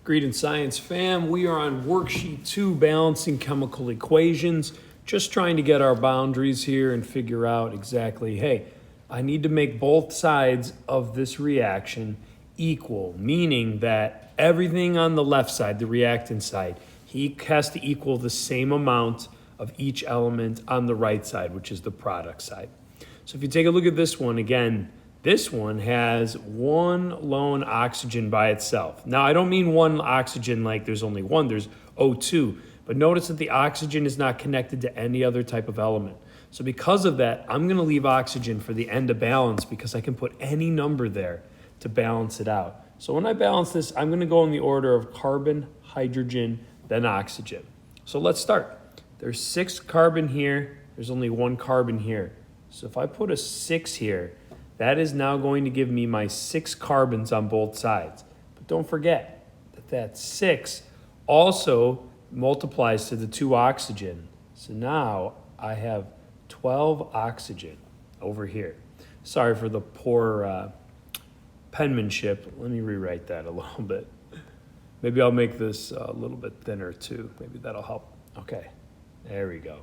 Greetings, science fam. We are on worksheet 2, balancing chemical equations. Just trying to get our boundaries here and figure out exactly, hey, I need to make both sides of this reaction equal, meaning that everything on the left side, the reactant side, he has to equal the same amount of each element on the right side, which is the product side. So if you take a look at this one, again, this one has one lone oxygen by itself. Now, I don't mean one oxygen like there's only one, there's O2, but notice that the oxygen is not connected to any other type of element. So because of that, I'm gonna leave oxygen for the end to balance because I can put any number there to balance it out. So when I balance this, I'm gonna go in the order of carbon, hydrogen, then oxygen. So let's start. There's 6 carbon here, there's only 1 carbon here. So if I put a 6 here, that is now going to give me my 6 carbons on both sides. But don't forget that that 6 also multiplies to the 2 oxygen. So now I have 12 oxygen over here. Sorry for the poor penmanship. Let me rewrite that a little bit. Maybe I'll make this a little bit thinner too. Maybe that'll help. Okay, there we go.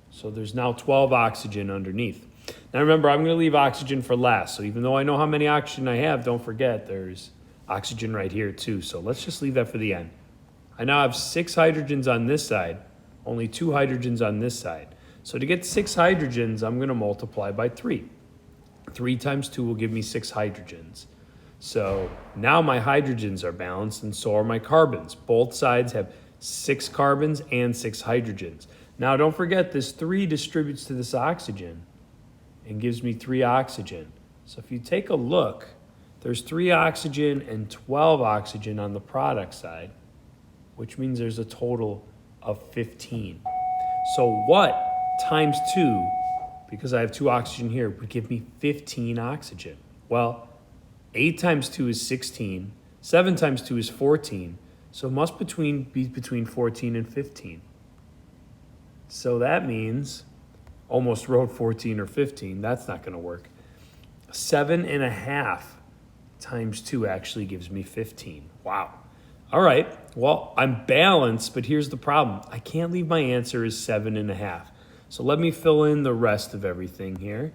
So there's now 12 oxygen underneath. Now remember, I'm going to leave oxygen for last. So even though I know how many oxygen I have, don't forget there's oxygen right here too. So let's just leave that for the end. I now have 6 hydrogens on this side, only 2 hydrogens on this side. So to get 6 hydrogens, I'm going to multiply by 3. 3 times 2 will give me 6 hydrogens. So now my hydrogens are balanced and so are my carbons. Both sides have 6 carbons and 6 hydrogens. Now don't forget this 3 distributes to this oxygen and gives me 3 oxygen. So if you take a look, there's 3 oxygen and 12 oxygen on the product side, which means there's a total of 15. So what times 2, because I have 2 oxygen here, would give me 15 oxygen? Well, 8 times 2 is 16, 7 times 2 is 14, so it must be between 14 and 15. So that means, almost wrote 14 or 15, that's not gonna work. 7.5 times 2 actually gives me 15. Wow. All right, well, I'm balanced, but here's the problem. I can't leave my answer as 7.5. So let me fill in the rest of everything here.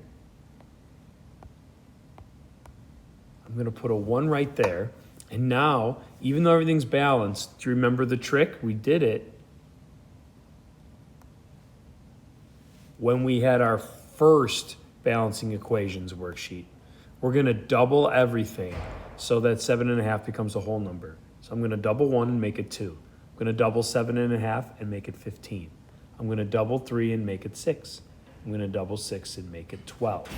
I'm gonna put a 1 right there. And now, even though everything's balanced, do you remember the trick? We did it when we had our first balancing equations worksheet. We're gonna double everything so that 7.5 becomes a whole number. So I'm gonna double 1 and make it 2. I'm gonna double 7.5 and make it 15. I'm gonna double 3 and make it 6. I'm gonna double 6 and make it 12.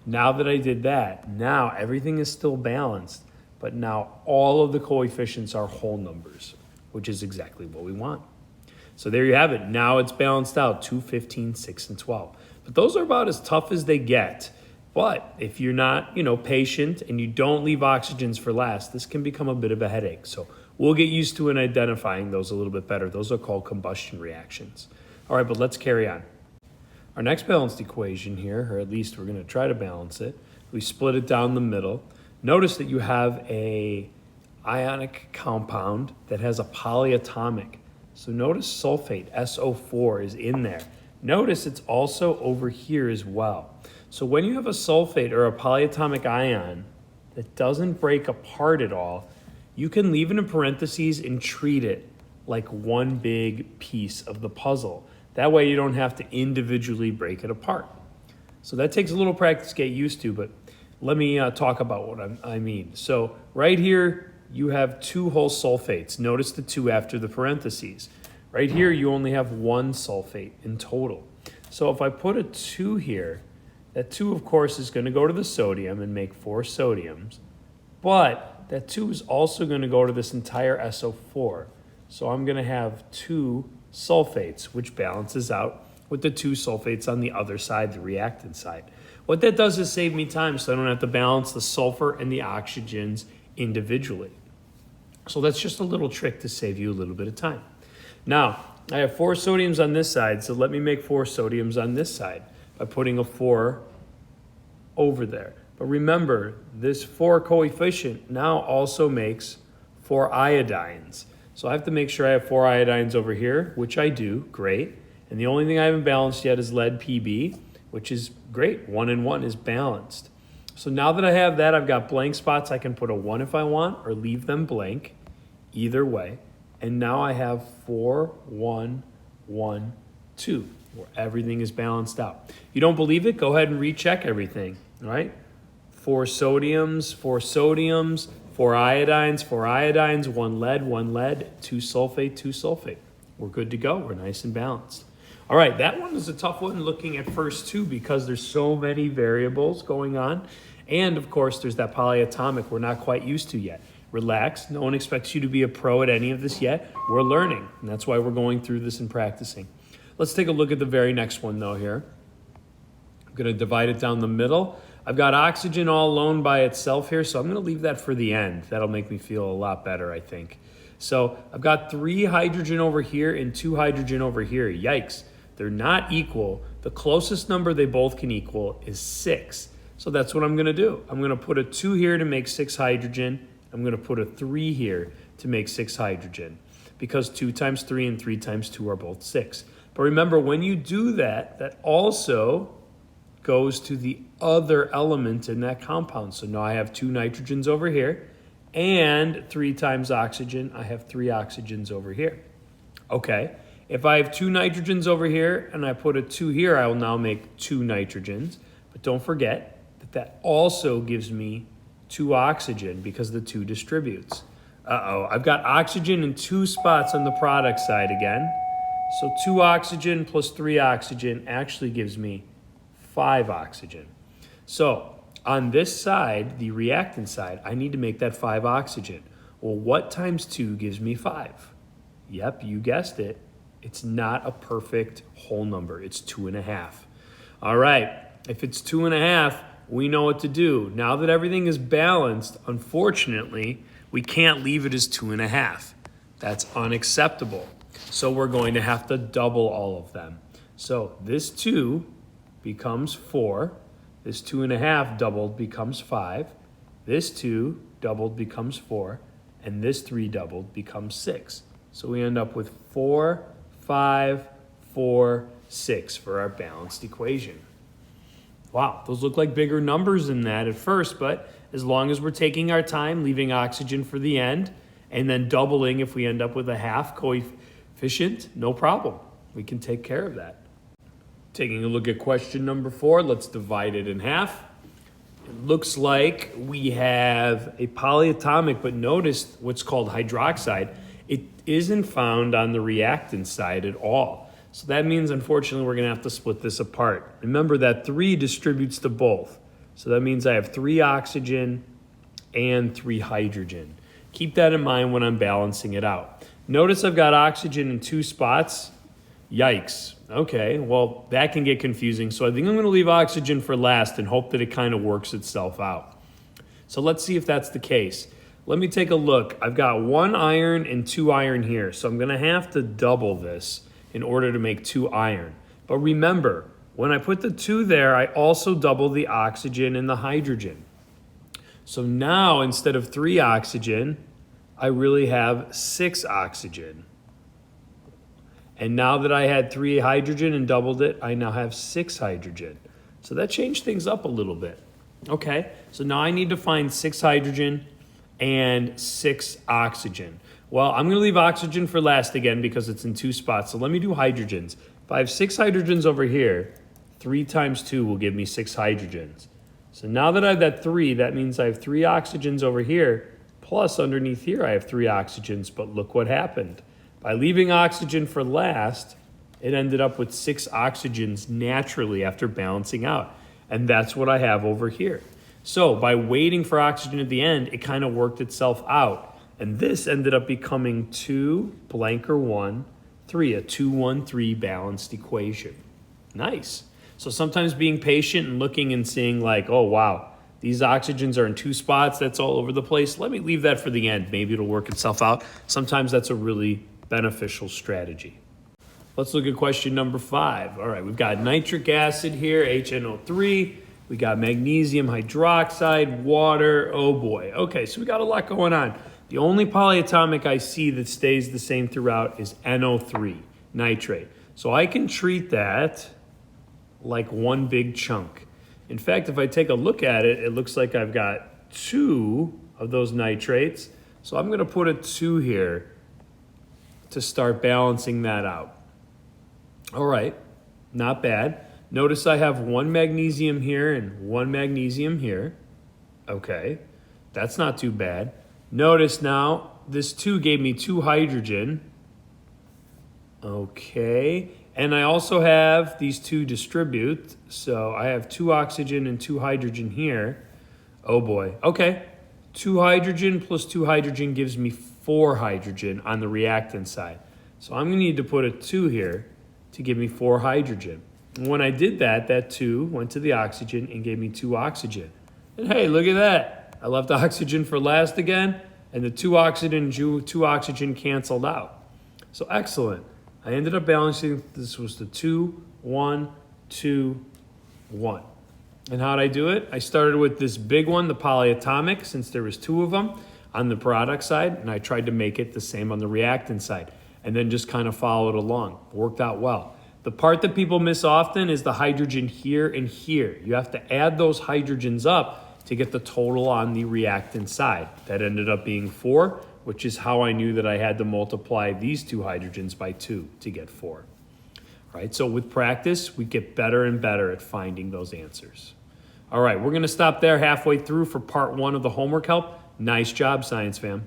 Now that I did that, now everything is still balanced, but now all of the coefficients are whole numbers, which is exactly what we want. So there you have it. Now it's balanced out, 2, 15, 6, and 12. But those are about as tough as they get. But if you're not, patient and you don't leave oxygens for last, this can become a bit of a headache. So we'll get used to and identifying those a little bit better. Those are called combustion reactions. All right, but let's carry on. Our next balanced equation here, or at least we're going to try to balance it. We split it down the middle. Notice that you have a ionic compound that has a polyatomic. So notice sulfate, SO4, is in there. Notice it's also over here as well. So when you have a sulfate or a polyatomic ion that doesn't break apart at all, you can leave it in parentheses and treat it like one big piece of the puzzle. That way you don't have to individually break it apart. So that takes a little practice to get used to, but let me talk about what I mean. So right here, you have 2 whole sulfates. Notice the 2 after the parentheses. Right here, you only have 1 sulfate in total. So if I put a 2 here, that 2, of course, is going to go to the sodium and make 4 sodiums. But that 2 is also going to go to this entire SO4. So I'm going to have 2 sulfates, which balances out with the 2 sulfates on the other side, the reactant side. What that does is save me time so I don't have to balance the sulfur and the oxygens individually. So that's just a little trick to save you a little bit of time. Now, I have 4 sodiums on this side, so let me make 4 sodiums on this side by putting a 4 over there. But remember, this 4 coefficient now also makes 4 iodines. So I have to make sure I have 4 iodines over here, which I do, great. And the only thing I haven't balanced yet is lead Pb, which is great. 1 and 1 is balanced. So now that I have that, I've got blank spots. I can put a 1 if I want or leave them blank, either way. And now I have 4, 1, 1, 2, where everything is balanced out. You don't believe it? Go ahead and recheck everything, all right? 4 sodiums, 4 sodiums, 4 iodines, 4 iodines, 1 lead, 2 sulfate, 2 sulfate. We're good to go. We're nice and balanced. All right, that one is a tough one looking at first too because there's so many variables going on. And of course, there's that polyatomic we're not quite used to yet. Relax. No one expects you to be a pro at any of this yet. We're learning, and that's why we're going through this and practicing. Let's take a look at the very next one though here. I'm going to divide it down the middle. I've got oxygen all alone by itself here, so I'm going to leave that for the end. That'll make me feel a lot better, I think. So I've got 3 hydrogen over here and 2 hydrogen over here. Yikes. They're not equal. The closest number they both can equal is 6. So that's what I'm going to do. I'm going to put a 2 here to make 6 hydrogen. I'm going to put a 3 here to make 6 hydrogen because 2 times 3 and 3 times 2 are both 6. But remember, when you do that, that also goes to the other element in that compound. So now I have 2 nitrogens over here and 3 times oxygen. I have 3 oxygens over here. Okay, if I have 2 nitrogens over here and I put a 2 here, I will now make 2 nitrogens. But don't forget that that also gives me 2 oxygen because the 2 distributes. I've got oxygen in 2 spots on the product side again. So 2 oxygen plus 3 oxygen actually gives me 5 oxygen. So on this side, the reactant side, I need to make that 5 oxygen. Well, what times 2 gives me 5? Yep, you guessed it. It's not a perfect whole number. It's 2.5. All right, if it's 2.5, we know what to do. Now that everything is balanced, unfortunately, we can't leave it as 2.5. That's unacceptable. So we're going to have to double all of them. So this 2 becomes 4. This 2.5 doubled becomes 5. This 2 doubled becomes 4. And this 3 doubled becomes 6. So we end up with 4, 5, 4, 6 for our balanced equation. Wow, those look like bigger numbers than that at first, but as long as we're taking our time, leaving oxygen for the end, and then doubling if we end up with a half coefficient, no problem. We can take care of that. Taking a look at question number 4, let's divide it in half. It looks like we have a polyatomic, but notice what's called hydroxide. It isn't found on the reactant side at all. So that means, unfortunately, we're going to have to split this apart. Remember that 3 distributes to both. So that means I have 3 oxygen and 3 hydrogen. Keep that in mind when I'm balancing it out. Notice I've got oxygen in 2 spots. Yikes. Okay, well, that can get confusing. So I think I'm going to leave oxygen for last and hope that it kind of works itself out. So let's see if that's the case. Let me take a look. I've got 1 iron and 2 iron here. So I'm going to have to double this in order to make 2 iron. But remember, when I put the 2 there, I also double the oxygen and the hydrogen. So now, instead of 3 oxygen, I really have 6 oxygen. And now that I had 3 hydrogen and doubled it, I now have 6 hydrogen. So that changed things up a little bit. Okay, so now I need to find 6 hydrogen and 6 oxygen. Well, I'm going to leave oxygen for last again because it's in 2 spots. So let me do hydrogens. If I have 6 hydrogens over here, 3 times 2 will give me 6 hydrogens. So now that I have that 3, that means I have 3 oxygens over here, plus underneath here I have 3 oxygens. But look what happened. By leaving oxygen for last, it ended up with 6 oxygens naturally after balancing out. And that's what I have over here. So by waiting for oxygen at the end, it kind of worked itself out. And this ended up becoming 2 blank or 1, 3, a 2, 1, 3 balanced equation. Nice. So sometimes being patient and looking and seeing like, oh, wow, these oxygens are in 2 spots. That's all over the place. Let me leave that for the end. Maybe it'll work itself out. Sometimes that's a really beneficial strategy. Let's look at question number 5. All right, we've got nitric acid here, HNO3. We got magnesium hydroxide, water. Oh boy. Okay, so we got a lot going on. The only polyatomic I see that stays the same throughout is NO3, nitrate. So I can treat that like one big chunk. In fact, if I take a look at it, it looks like I've got 2 of those nitrates. So I'm going to put a 2 here to start balancing that out. All right, not bad. Notice I have 1 magnesium here and 1 magnesium here. Okay, that's not too bad. Notice now this 2 gave me 2 hydrogen. Okay, and I also have these 2 distribute. So I have 2 oxygen and 2 hydrogen here. Oh boy, okay. 2 hydrogen plus 2 hydrogen gives me 4 hydrogen on the reactant side. So I'm gonna need to put a 2 here to give me 4 hydrogen. And when I did that, that 2 went to the oxygen and gave me 2 oxygen. And hey, look at that. I left oxygen for last again, and the 2 oxygen canceled out. So excellent. I ended up balancing, this was the 2, 1, 2, 1. And how'd I do it? I started with this big one, the polyatomic, since there was 2 of them on the product side, and I tried to make it the same on the reactant side, and then just kind of followed along. Worked out well. The part that people miss often is the hydrogen here and here. You have to add those hydrogens up to get the total on the reactant side. That ended up being 4, which is how I knew that I had to multiply these 2 hydrogens by 2 to get 4. All right, so with practice, we get better and better at finding those answers. All right, we're gonna stop there halfway through for part 1 of the homework help. Nice job, science fam.